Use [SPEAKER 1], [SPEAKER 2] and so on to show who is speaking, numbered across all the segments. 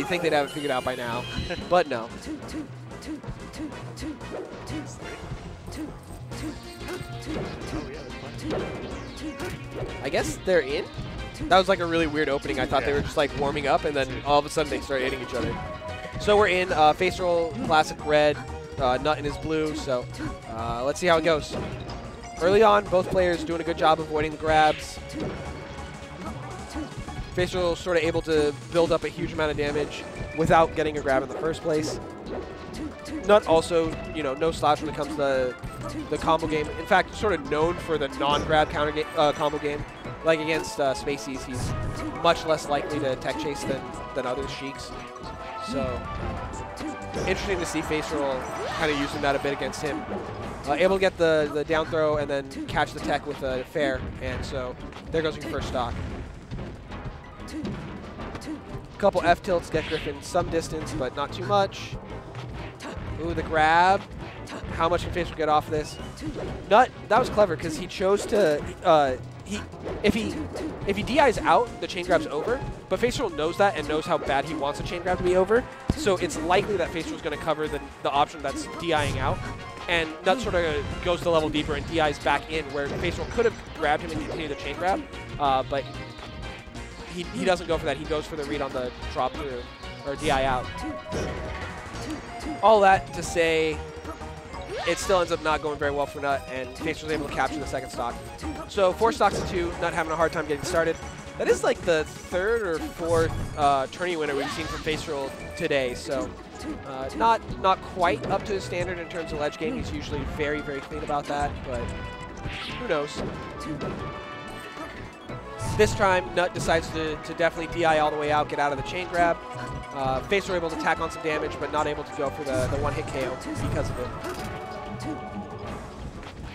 [SPEAKER 1] You'd think they'd have it figured out by now, but no. I guess they're in? That was like a really weird opening. I thought they were just like warming up, and then all of a sudden they started hitting each other. So we're in Faceroll, classic red, Nut in his blue, so let's see how it goes. Early on, both players doing a good job avoiding the grabs. Faceroll sort of able to build up a huge amount of damage without getting a grab in the first place. Nut also, you know, no slouch when it comes to the combo game. In fact, sort of known for the non-grab counter combo game. Like against Spaceys, he's much less likely to tech chase than other Sheiks. So, interesting to see Faceroll kind of using that a bit against him. Able to get the down throw and then catch the tech with a fair, and so there goes your first stock. Couple F tilts get Griffin some distance, but not too much. Ooh, the grab. How much can Faceroll get off this? Nut, that was clever because he chose to if he DIs out, the chain grab's over, but Faceroll knows that and knows how bad he wants the chain grab to be over, so it's likely that Faceroll's going to cover the option that's DIing out, and Nut sort of goes the level deeper and DIs back in, where Faceroll could have grabbed him and continued the chain grab, but he doesn't go for that. He goes for the read on the drop through, or DI out. All that to say, it still ends up not going very well for Nut, and Faceroll's able to capture the second stock. So 4 stocks to 2, Nut having a hard time getting started. That is like the 3rd or 4th tourney winner we've seen from Faceroll today, so not quite up to his standard in terms of ledge game. He's usually very, very clean about that, but who knows. This time, Nut decides to definitely DI all the way out, get out of the chain grab. Faceroll able to tack on some damage, but not able to go for the one-hit KO because of it.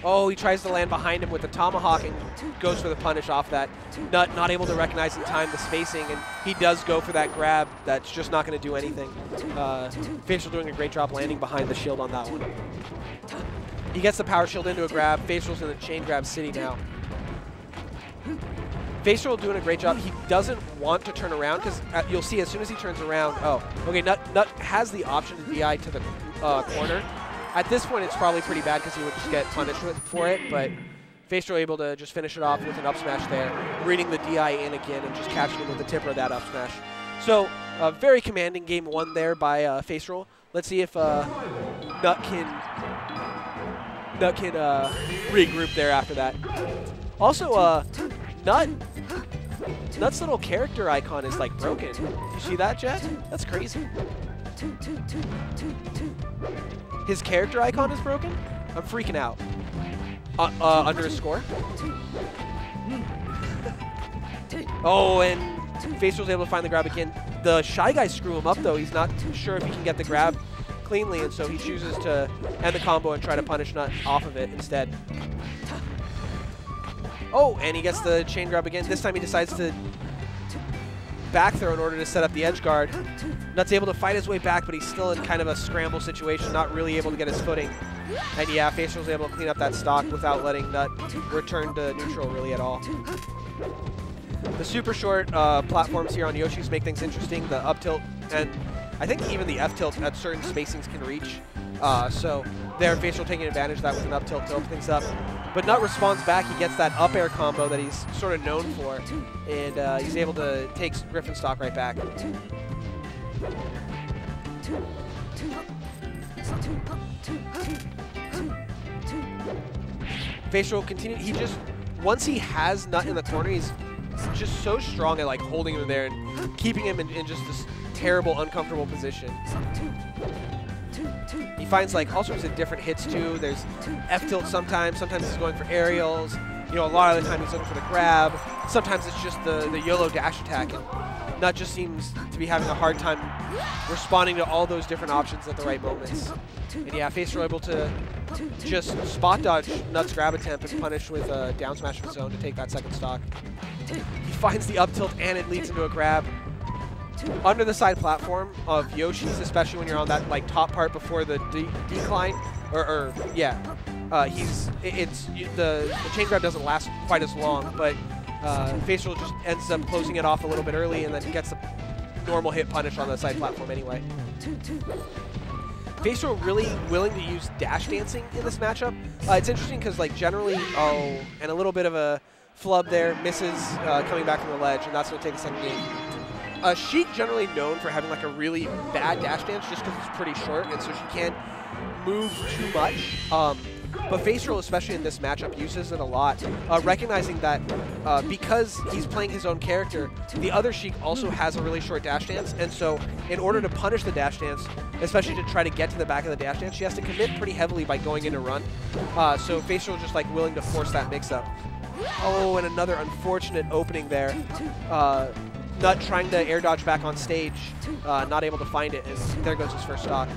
[SPEAKER 1] Oh, he tries to land behind him with the tomahawk and goes for the punish off that. Nut not able to recognize in time the spacing, and he does go for that grab that's just not going to do anything. Faceroll doing a great job landing behind the shield on that one. He gets the power shield into a grab. Faceroll's in the chain grab city now. Faceroll doing a great job. He doesn't want to turn around because you'll see as soon as he turns around, oh, okay, Nut has the option to DI to the corner. At this point, it's probably pretty bad because he would just get punished for it, but Faceroll able to just finish it off with an up smash there, reading the DI in again and just catching him with the tipper of that up smash. So, very commanding game 1 there by Faceroll. Let's see if Nut can regroup there after that. Also, Nut's little character icon is like broken. You see that, Jet? That's crazy. His character icon is broken? I'm freaking out. Under his score? Oh, and Faceroll's able to find the grab again. The Shy Guys screw him up, though. He's not sure if he can get the grab cleanly, and so he chooses to end the combo and try to punish Nut off of it instead. Oh, and he gets the chain grab again. This time he decides to back throw in order to set up the edge guard. Nut's able to fight his way back, but he's still in kind of a scramble situation, not really able to get his footing. And yeah, Faceroll's able to clean up that stock without letting Nut return to neutral really at all. The super short platforms here on Yoshi's make things interesting. The up tilt, and I think even the F tilt at certain spacings can reach. So there, Faceroll taking advantage of that with an up tilt to open things up. But Nut responds back. He gets that up air combo that he's sort of known for, and he's able to take Griffin's stock right back. Faceroll continue. He just, once he has Nut in the corner, he's just so strong at like holding him there and keeping him in just this terrible, uncomfortable position. He finds like all sorts of different hits too. There's F tilt sometimes he's going for aerials. You know, a lot of the time he's looking for the grab. Sometimes it's just the YOLO dash attack. And Nut just seems to be having a hard time responding to all those different options at the right moments. And yeah, Faceroll able to just spot dodge Nut's grab attempt and punish with a down smash of his own to take that second stock. He finds the up tilt and it leads into a grab. Under the side platform of Yoshi's, especially when you're on that like top part before the decline, the chain grab doesn't last quite as long, but Faceroll just ends up closing it off a little bit early and then gets the normal hit punish on the side platform anyway. Faceroll really willing to use dash dancing in this matchup. It's interesting because like generally, and a little bit of a flub there, misses coming back from the ledge, and that's going to take a second game. Sheik generally known for having like a really bad dash dance just because it's pretty short, and so she can't move too much. But Faceroll, especially in this matchup, uses it a lot, recognizing that because he's playing his own character, the other Sheik also has a really short dash dance, and so in order to punish the dash dance, especially to try to get to the back of the dash dance, she has to commit pretty heavily by going into run. So Faceroll just like willing to force that mix-up. Oh, and another unfortunate opening there. Nut trying to air dodge back on stage, not able to find it, and there goes his first stock.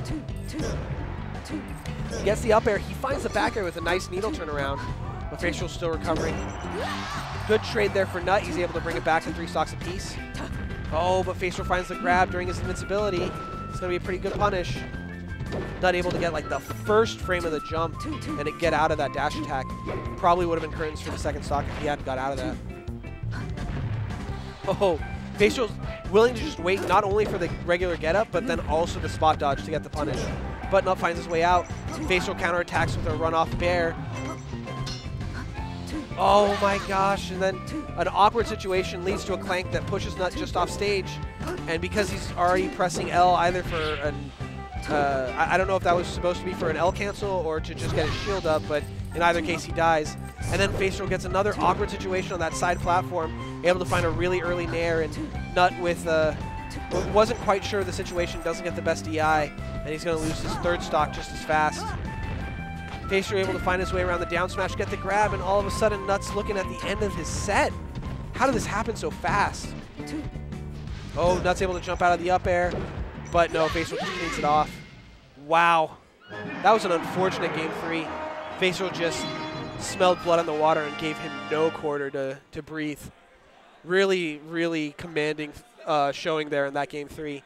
[SPEAKER 1] He gets the up air, he finds the back air with a nice needle turnaround, but Faceroll's still recovering. Good trade there for Nut, he's able to bring it back to 3 stocks apiece. Oh, but Faceroll finds the grab during his invincibility. It's going to be a pretty good punish. Nut able to get like the first frame of the jump and to get out of that dash attack. Probably would have been curtains for the second stock if he hadn't got out of that. Oh, Faceroll's willing to just wait not only for the regular get-up, but then also the spot dodge to get the punish. But Nut finds his way out. Faceroll counterattacks with a run-off bear. Oh my gosh, and then an awkward situation leads to a clank that pushes Nut just off stage. And because he's already pressing L either for an, I don't know if that was supposed to be for an L cancel or to just get his shield up, but in either case he dies. And then Faceroll gets another awkward situation on that side platform, able to find a really early nair, and Nut with, wasn't quite sure of the situation, doesn't get the best DI, and he's going to lose his third stock just as fast. Faceroll able to find his way around the down smash, get the grab, and all of a sudden Nut's looking at the end of his set. How did this happen so fast? Oh, Nut's able to jump out of the up air, but no, Faceroll just cleans it off. Wow. That was an unfortunate game 3. Faceroll just smelled blood on the water and gave him no quarter to breathe. Really, really commanding showing there in that game 3.